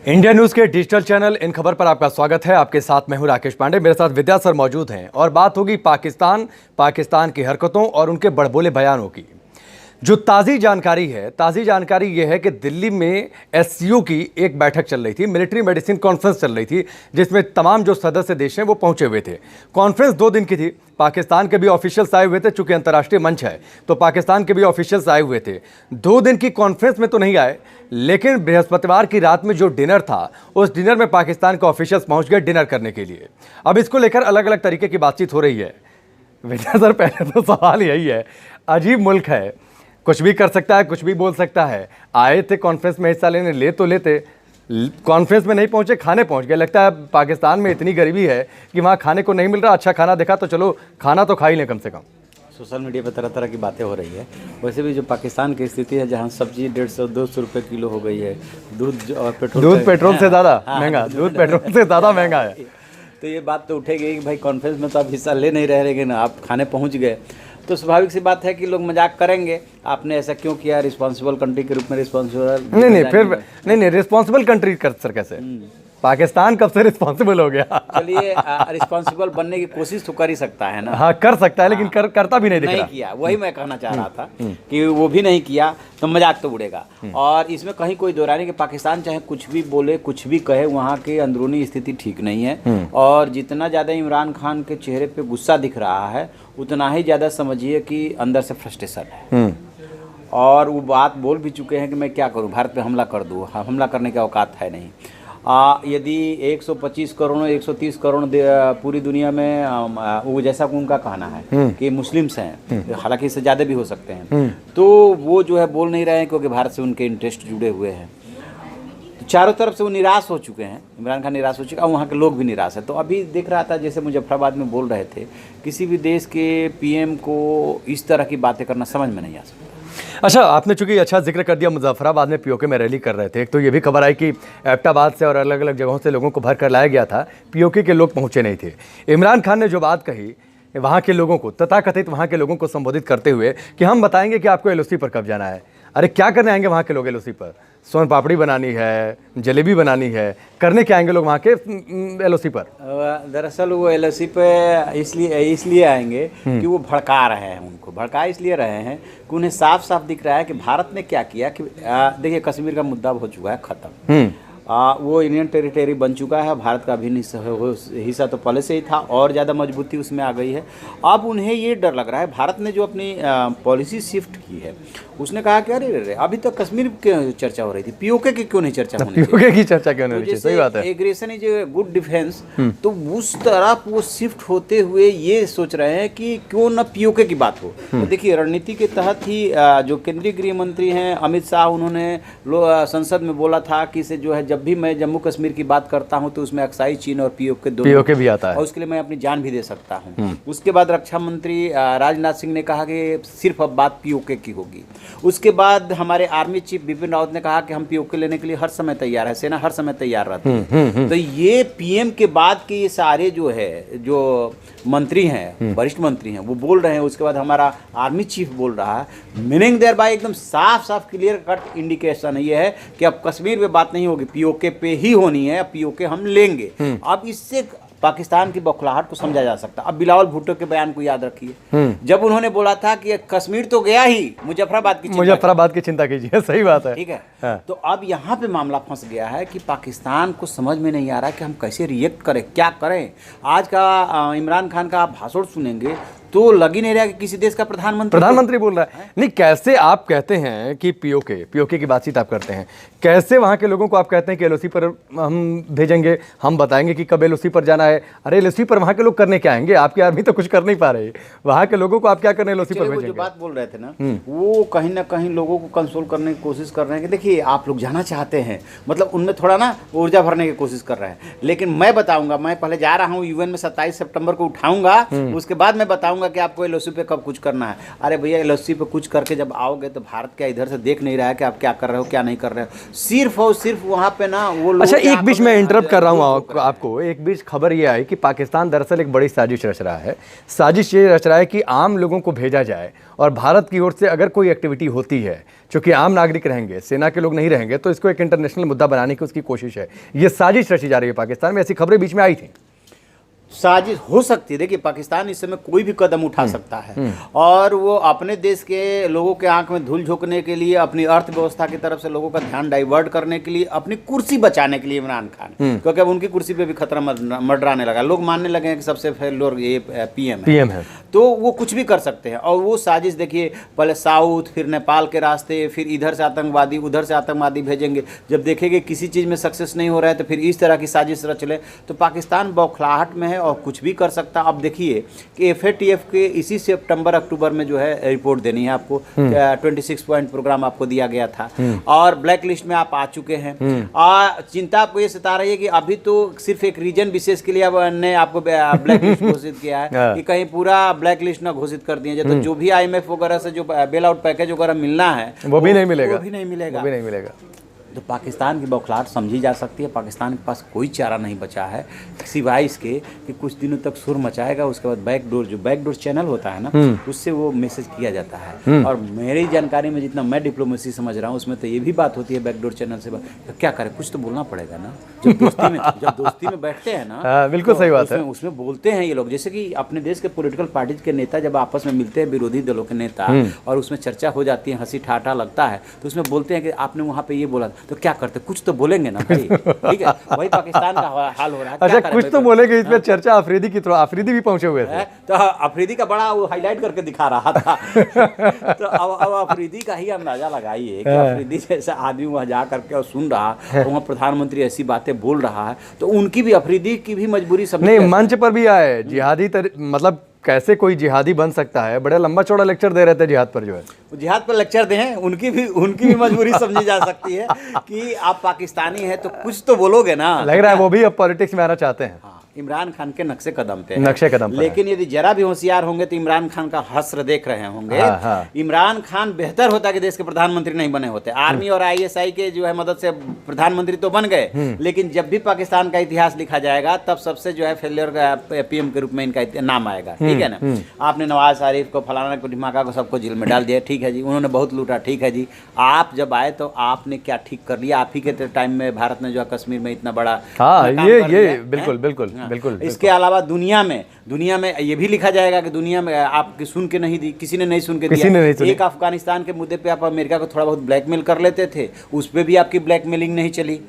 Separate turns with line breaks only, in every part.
India news के digital channel in खबर पर आपका स्वागत है। आपके साथ मैं हूं राकेश पांडे, मेरे साथ विद्या सर मौजूद हैं और बात होगी पाकिस्तान की हरकतों और उनके बड़बोले बयानों की। जो ताज़ी जानकारी यह है कि दिल्ली में एससीओ की एक बैठक चल रही थी, मिलिट्री मेडिसिन कॉन्फ्रेंस चल रही थी, जिसमें तमाम जो सदस्य देश हैं वो पहुंचे हुए थे। कॉन्फ्रेंस 2 दिन की थी। पाकिस्तान के भी ऑफिशियल्स आए हुए थे, चूंकि अंतर्राष्ट्रीय मंच है तो पाकिस्तान के भी ऑफिशियल्स आए हुए थे। 2 दिन की कॉन्फ्रेंस में तो नहीं आए, लेकिन बृहस्पतिवार की रात में जो डिनर था उस डिनर में पाकिस्तान के ऑफिशियल्स पहुंच गए डिनर करने के लिए। अब इसको लेकर अलग अलग तरीके की बातचीत हो रही है। विजय सर, पहले तो सवाल यही है, अजीब मुल्क है, कुछ भी कर सकता है, कुछ भी बोल सकता है। आए थे कॉन्फ्रेंस में हिस्सा लेने, ले तो लेते, कॉन्फ्रेंस में नहीं पहुंचे, खाने पहुंच गए। लगता है पाकिस्तान में इतनी गरीबी है कि वहाँ खाने को नहीं मिल रहा, अच्छा खाना देखा तो चलो खाना तो खा ही लें कम से कम।
सोशल मीडिया पर तरह तरह की बातें हो रही है। वैसे भी जो पाकिस्तान की स्थिति है, जहाँ सब्जी 150-200 रुपये किलो हो गई है, दूध और पेट्रोल
से ज़्यादा महंगा, दूध पेट्रोल से ज़्यादा महंगा है।
तो ये बात तो उठेगी कि भाई कॉन्फ्रेंस में तो आप हिस्सा ले नहीं रहे, लेकिन आप खाने पहुँच गए, तो स्वाभाविक सी बात है कि लोग मजाक करेंगे, आपने ऐसा क्यों किया, रिस्पॉन्सिबल कंट्री के रूप में रिस्पॉन्सिबल
नहीं, रिस्पॉन्सिबल कंट्री कर सर कैसे? पाकिस्तान कब से रिस्पॉन्सिबल हो गया?
चलिए, रिस्पॉन्सिबल बनने की कोशिश तो कर ही सकता है ना।
हाँ, कर सकता है, लेकिन करता भी नहीं
किया। वही मैं कहना चाह रहा था कि वो भी नहीं किया तो मजाक तो उड़ेगा। और इसमें कहीं कोई दो राय नहीं कि पाकिस्तान चाहे कुछ भी बोले, कुछ भी कहे, वहाँ की अंदरूनी स्थिति ठीक नहीं है। और जितना ज़्यादा इमरान खान के चेहरे पे गुस्सा दिख रहा है, उतना ही ज़्यादा समझिए कि अंदर से फ्रस्ट्रेशन है। और वो बात बोल भी चुके हैं कि मैं क्या करूँ, भारत पे हमला कर दूँ, हमला करने की औकात है नहीं। यदि 125 करोड़ 130 करोड़ पूरी दुनिया में वो जैसा उनका कहना है कि मुस्लिम्स हैं, हालांकि इससे ज़्यादा भी हो सकते हैं, तो वो जो है बोल नहीं रहे हैं क्योंकि भारत से उनके इंटरेस्ट जुड़े हुए हैं। तो चारों तरफ से वो निराश हो चुके हैं, इमरान खान निराश हो चुका है, वहाँ के लोग भी निराश हैं। तो अभी देख रहा था, जैसे मुजफ्फराबाद में बोल रहे थे, किसी भी देश के पीएम को इस तरह की बातें करना समझ में नहीं आ सकता।
अच्छा, आपने चूंकि अच्छा जिक्र कर दिया, मुजफ्फराबाद में पीओके में रैली कर रहे थे। एक तो ये भी खबर आई कि एबटाबाद से और अलग अलग जगहों से लोगों को भर कर लाया गया था, पीओके के लोग पहुंचे नहीं थे। इमरान खान ने जो बात कही वहाँ के लोगों को, तथाकथित वहाँ के लोगों को संबोधित करते हुए कि हम बताएंगे कि आपको एलओसी पर कब जाना है। अरे क्या करने आएंगे वहाँ के लोग एलओसी पर? सोन पापड़ी बनानी है, जलेबी बनानी है, करने क्या आएंगे लोग वहाँ के एलओसी पर?
दरअसल वो एलओसी पे इसलिए आएंगे कि वो भड़का रहे हैं, उनको भड़का इसलिए रहे हैं कि उन्हें साफ साफ दिख रहा है कि भारत ने क्या किया कि देखिए, कश्मीर का मुद्दा हो चुका है ख़त्म। वो इंडियन टेरिटरी बन चुका है, भारत का अभिन्न हिस्सा तो पहले से ही था और ज़्यादा मजबूती उसमें आ गई है। अब उन्हें ये डर लग रहा है, भारत ने जो अपनी पॉलिसी शिफ्ट की है, उसने कहा कि अरे अभी तक कश्मीर की चर्चा हो रही थी, पीओके की क्यों नहीं चर्चा होनी चाहिए?
पीओके की चर्चा क्यों नहीं होनी चाहिए? सही बात है।
Aggression is a good defence, तो उस तरफ वो शिफ्ट होते हुए ये सोच रहे हैं कि क्यों न पीओके की बात हो। तो देखिए, रणनीति के तहत ही जो केंद्रीय गृह मंत्री हैं अमित शाह, उन्होंने संसद में बोला था कि इसे जो है, जब भी मैं जम्मू कश्मीर की बात करता हूं तो उसमें अक्साई चीन और पीओके दोनों
पीओके भी आता है,
और उसके लिए मैं अपनी जान भी दे सकता हूं। उसके बाद रक्षा मंत्री राजनाथ सिंह ने कहा कि सिर्फ अब बात पीओके की होगी। उसके बाद हमारे आर्मी चीफ बिपिन रावत ने कहा कि हम पीओके लेने के लिए हर समय तैयार है, सेना हर समय तैयार रहती है। तो ये पीएम के बाद के ये सारे जो है, जो मंत्री हैं, वरिष्ठ मंत्री हैं, वो बोल रहे हैं। उसके बाद हमारा आर्मी चीफ बोल रहा है, मीनिंग देयर बाय एकदम साफ साफ क्लियर कट इंडिकेशन ये है कि अब कश्मीर पे बात नहीं होगी, पीओके पे ही होनी है, पीओके हम लेंगे। अब इससे पाकिस्तान की बौखलाहट को समझा जा सकता। अब बिलावल भुट्टो के बयान को याद रखिए, जब उन्होंने बोला था कि कश्मीर तो गया ही, मुजफ्फराबाद की चिंता कीजिए। सही बात है, ठीक है। हाँ। तो अब यहाँ पे मामला फंस गया है कि पाकिस्तान को समझ में नहीं आ रहा कि हम कैसे रिएक्ट करें, क्या करें। आज का इमरान खान का आप भाषण सुनेंगे तो लग ही नहीं रहा कि किसी देश का प्रधानमंत्री बोल रहा है। नहीं, कैसे आप कहते हैं कि पीओके की बातचीत आप करते हैं, कैसे वहाँ के लोगों को आप कहते हैं कि एलओसी पर हम भेजेंगे, हम बताएंगे कि कब एलओसी पर जाना है। अरे एलओसी पर वहाँ के लोग करने क्या आएंगे? आपकी आर्मी तो कुछ कर नहीं पा रही, वहाँ के लोगों को आप क्या करने एलओसी पर भेजेंगे? जो बात बोल रहे थे ना, वो कहीं ना कहीं लोगों को कंसोल करने की कोशिश कर रहे हैं कि देखिए, आप लोग जाना चाहते हैं, मतलब उनमें थोड़ा ना ऊर्जा भरने की कोशिश कर रहे हैं। लेकिन मैं बताऊंगा, मैं पहले जा रहा हूँ यूएन में 27 सितंबर को उठाऊंगा, उसके बाद मैं बताऊंगा बताऊंगा कि आपको एलओसी पे कब कुछ करना है। अरे भैया एलओसी पे कुछ करके जब आओगे तो भारत क्या इधर से देख नहीं रहा है कि आप क्या कर रहे हो क्या नहीं कर रहे हो, सिर्फ और सिर्फ वहाँ पे ना वो लोग।
अच्छा, एक बीच में इंटरप्ट कर रहा हूँ आपको। एक बीच खबर ये आई कि पाकिस्तान दरअसल एक बड़ी साजिश रच रहा है। साजिश ये रच रहा है कि आम लोगों को भेजा जाए और भारत की ओर से अगर कोई एक्टिविटी होती है, चूंकि आम नागरिक रहेंगे, सेना के लोग नहीं रहेंगे, तो इसको एक इंटरनेशनल मुद्दा बनाने की उसकी कोशिश है। ये साजिश रची जा रही है पाकिस्तान में, ऐसी खबरें बीच में आई थी।
साजिश हो सकती है। देखिए पाकिस्तान इस समय कोई भी कदम उठा सकता है और वो अपने देश के लोगों के आंख में धूल झोंकने के लिए, अपनी अर्थव्यवस्था की तरफ से लोगों का ध्यान डाइवर्ट करने के लिए, अपनी कुर्सी बचाने के लिए इमरान खान, क्योंकि अब उनकी कुर्सी पे भी खतरा मंडराने लगा। लोग मानने लगे हैं कि सबसे फेल्योर ये पीएम है, तो वो कुछ भी कर सकते हैं। और वो साजिश देखिए, पहले साउथ, फिर नेपाल के रास्ते, फिर इधर से आतंकवादी, उधर से आतंकवादी भेजेंगे। जब देखेंगे किसी चीज़ में सक्सेस नहीं हो रहा है तो फिर इस तरह की साजिश रच ले। तो पाकिस्तान बौखलाहट में है और कुछ भी कर सकता। अब देखिए कि FATF के इसी सितंबर अक्टूबर में जो है रिपोर्ट देनी है आपको, 26 पॉइंट प्रोग्राम आपको दिया गया था और ब्लैक लिस्ट में आप आ चुके हैं। चिंता आपको ये सता रही है कि अभी तो सिर्फ एक रीजन विशेष के लिए अब ने आपको ब्लैक लिस्ट घोषित किया है कि कहीं पूरा ब्लैक लिस्ट ना घोषित कर दिया जाए तो जो भी IMF वगैरह से जो बेल आउट पैकेज वगैरह मिलना है
वो भी नहीं मिलेगा,
वो भी नहीं मिलेगा। तो पाकिस्तान की बौखलाहट समझी जा सकती है। पाकिस्तान के पास कोई चारा नहीं बचा है सिवाय इसके कि कुछ दिनों तक सुर मचाएगा, उसके बाद बैकडोर चैनल होता है ना, उससे वो मैसेज किया जाता है। और मेरी जानकारी में जितना मैं डिप्लोमेसी समझ रहा हूँ उसमें तो ये भी बात होती है बैकडोर चैनल से, तो क्या करें, कुछ तो बोलना पड़ेगा ना। जब दोस्ती में बैठते हैं ना,
बिल्कुल सही बात है,
उसमें बोलते हैं ये लोग। जैसे कि अपने देश के पॉलिटिकल पार्टीज के नेता जब आपस में मिलते हैं, विरोधी दलों के नेता, और उसमें चर्चा हो जाती है, हंसी ठाठा लगता है, तो उसमें बोलते हैं कि आपने वहाँ पे ये बोला, तो क्या करते, कुछ तो बोलेंगे ना भाई। ठीक है, वही पाकिस्तान का हाल हो रहा है।
अच्छा, कुछ तो बोलेंगे। इसमें चर्चा अफरीदी की, तो अफरीदी भी पहुंचे हुए थे,
तो अफरीदी का बड़ा वो हाईलाइट करके दिखा रहा था। तो अब अफरीदी का ही अंदाजा लगाइए कि अफरीदी जैसा आदमी वहाँ जा करके और सुन रहा, तो वहाँ प्रधानमंत्री ऐसी बातें बोल रहा है, तो उनकी भी अफरीदी की भी मजबूरी समझ
नहीं। मंच पर भी आए जिहादी, मतलब कैसे कोई जिहादी बन सकता है, बड़ा लंबा चौड़ा लेक्चर दे रहे थे जिहाद पर। जो है
जिहाद पर लेक्चर दें, उनकी भी मजबूरी समझी जा सकती है कि आप पाकिस्तानी हैं तो कुछ तो बोलोगे ना।
लग रहा है वो भी अब पॉलिटिक्स में आना चाहते हैं।
इमरान खान के नक्शे कदम पे लेकिन यदि जरा भी होशियार होंगे तो इमरान खान का हस्र देख रहे होंगे। इमरान खान बेहतर होता कि देश के प्रधानमंत्री नहीं बने होते। आर्मी और ISI के जो है मदद से प्रधानमंत्री तो बन गए, लेकिन जब भी पाकिस्तान का इतिहास लिखा जाएगा तब सबसे जो है फेलियर PM के रूप में इनका नाम आएगा। ठीक है ना, आपने नवाज शरीफ को, फलाना को, ढिमाका को, सबको जेल में डाल दिया। ठीक है जी, उन्होंने बहुत लूटा। ठीक है जी, आप जब आए तो आपने क्या ठीक कर लिया? आप ही के टाइम में भारत ने जो है कश्मीर में इतना बड़ा
ये बिल्कुल।
इसके अलावा दुनिया में ये भी लिखा जाएगा कि दुनिया में आपकी सुन के नहीं दी, किसी ने नहीं सुन के दिया। एक अफगानिस्तान के मुद्दे पे आप अमेरिका को थोड़ा बहुत ब्लैकमेल कर लेते थे, उस पर भी आपकी ब्लैकमेलिंग नहीं चली।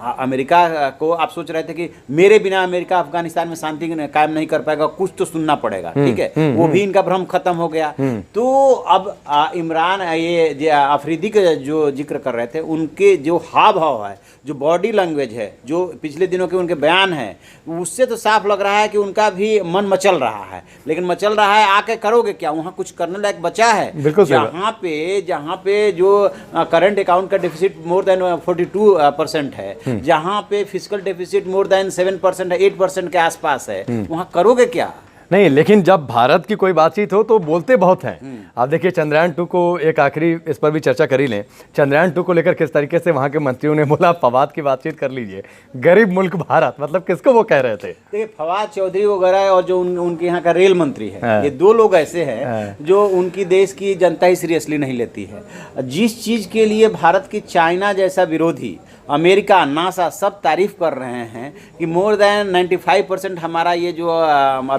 अमेरिका को आप सोच रहे थे कि मेरे बिना अमेरिका अफगानिस्तान में शांति कायम नहीं कर पाएगा, कुछ तो सुनना पड़ेगा। ठीक है, वो भी इनका भ्रम खत्म हो गया। तो अब इमरान ये अफरीदी के जो जिक्र कर रहे थे, उनके जो हाव भाव है, जो बॉडी लैंग्वेज है, जो पिछले दिनों के उनके बयान है, उससे तो साफ लग रहा है कि उनका भी मन मचल रहा है। लेकिन मचल रहा है, आके करोगे क्या? वहाँ कुछ करने लायक बचा है? जहाँ पे जो करंट अकाउंट का डिफिसिट मोर देन 42% है, जहां पे फिजिकल डेफिसिट मोर देन 7% है, 8% के आसपास है, वहां करोगे क्या?
नहीं, लेकिन जब भारत की कोई बातचीत हो तो बोलते बहुत हैं। आप देखिए चंद्रयान 2 को, एक आखिरी इस पर भी चर्चा कर ही लें, चंद्रयान 2 को लेकर किस तरीके से वहाँ के मंत्रियों ने बोला, फवाद की बातचीत कर लीजिए, गरीब मुल्क भारत, मतलब किसको वो कह रहे थे?
देखिए फवाद चौधरी वगैरह और जो उनके यहाँ का रेल मंत्री है, ये दो लोग ऐसे हैं जो उनकी देश की जनता ही सीरियसली नहीं लेती है। जिस चीज़ के लिए भारत की चाइना जैसा विरोधी, अमेरिका, नासा सब तारीफ कर रहे हैं कि मोर देन 95% हमारा ये जो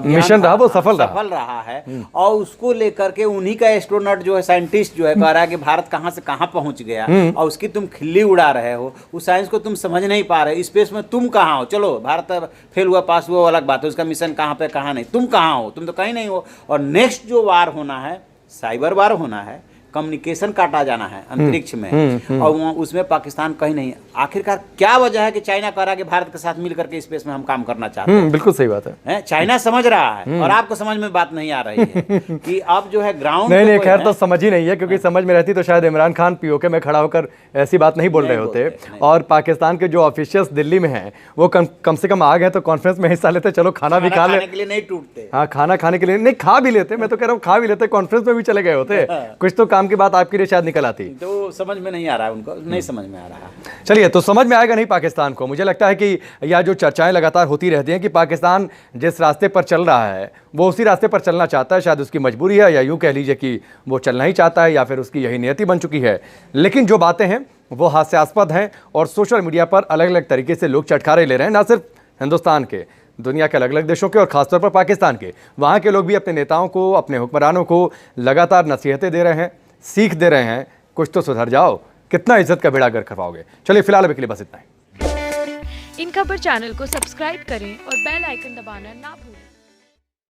मिशन रहा वो सफल
रहा है, और उसको लेकर के उन्हीं का एस्ट्रोनॉट जो है, साइंटिस्ट जो है, कह रहा है कि भारत कहाँ से कहाँ पहुँच गया, और उसकी तुम खिल्ली उड़ा रहे हो। उस साइंस को तुम समझ नहीं पा रहे। स्पेस में तुम कहाँ हो? चलो भारत फेल हुआ, पास हुआ, अलग बात है, उसका मिशन कहाँ पे कहाँ नहीं, तुम कहाँ हो? तुम तो कहीं नहीं हो। और नेक्स्ट जो वार होना है, साइबर वार होना है, कम्युनिकेशन काटा जाना है अंतरिक्ष में, और वहाँ उसमें पाकिस्तान कहीं नहीं। आखिरकार क्या वजह है कि चाइना कह रहा है कि भारत के साथ मिल करके स्पेस में हम काम करना चाहते हैं?
बिल्कुल सही बात है।
चाइना समझ रहा है और आपको समझ में बात नहीं आ रही है कि अब जो है ग्राउंड
नहीं, खैर तो समझ ही नहीं है, क्योंकि समझ में रहती तो शायद इमरान खान पीओके में खड़ा होकर ऐसी बात नहीं बोल रहे होते। और पाकिस्तान के जो ऑफिशियल्स दिल्ली में हैं वो कम से कम आ गए तो कॉन्फ्रेंस में हिस्सा लेते, चलो खाना भी खा ले,
खाने के लिए नहीं टूटते।
हाँ, खाना खाने के लिए नहीं, खा भी लेते। मैं तो कह रहा हूँ खा भी लेते, कॉन्फ्रेंस में भी चले गए होते, कुछ तो काम की बात आपके लिए शायद निकल आती।
तो समझ में नहीं आ रहा है, उनको नहीं समझ में आ रहा।
चलिए, तो समझ में आएगा नहीं पाकिस्तान को। मुझे लगता है कि यह जो चर्चाएं लगातार होती रहती हैं कि पाकिस्तान जिस रास्ते पर चल रहा है वो उसी रास्ते पर चलना चाहता है, शायद उसकी मजबूरी है, या यूं कह लीजिए कि वो चलना ही चाहता है, या फिर उसकी यही नियति बन चुकी है। लेकिन जो बातें हैं वो हास्यास्पद हैं और सोशल मीडिया पर अलग अलग तरीके से लोग चटखारे ले रहे हैं, ना सिर्फ हिंदुस्तान के, दुनिया के अलग अलग देशों के और खासतौर पर पाकिस्तान के। वहाँ के लोग भी अपने नेताओं को, अपने हुक्मरानों को लगातार नसीहतें दे रहे हैं, सीख दे रहे हैं, कुछ तो सुधर जाओ, कितना इज्जत का बेड़ा गर्क करवाओगे। चलिए, फिलहाल अभी के लिए बस इतना ही।
इन खबर चैनल को सब्सक्राइब करें और बेल आइकन दबाना ना भूलें।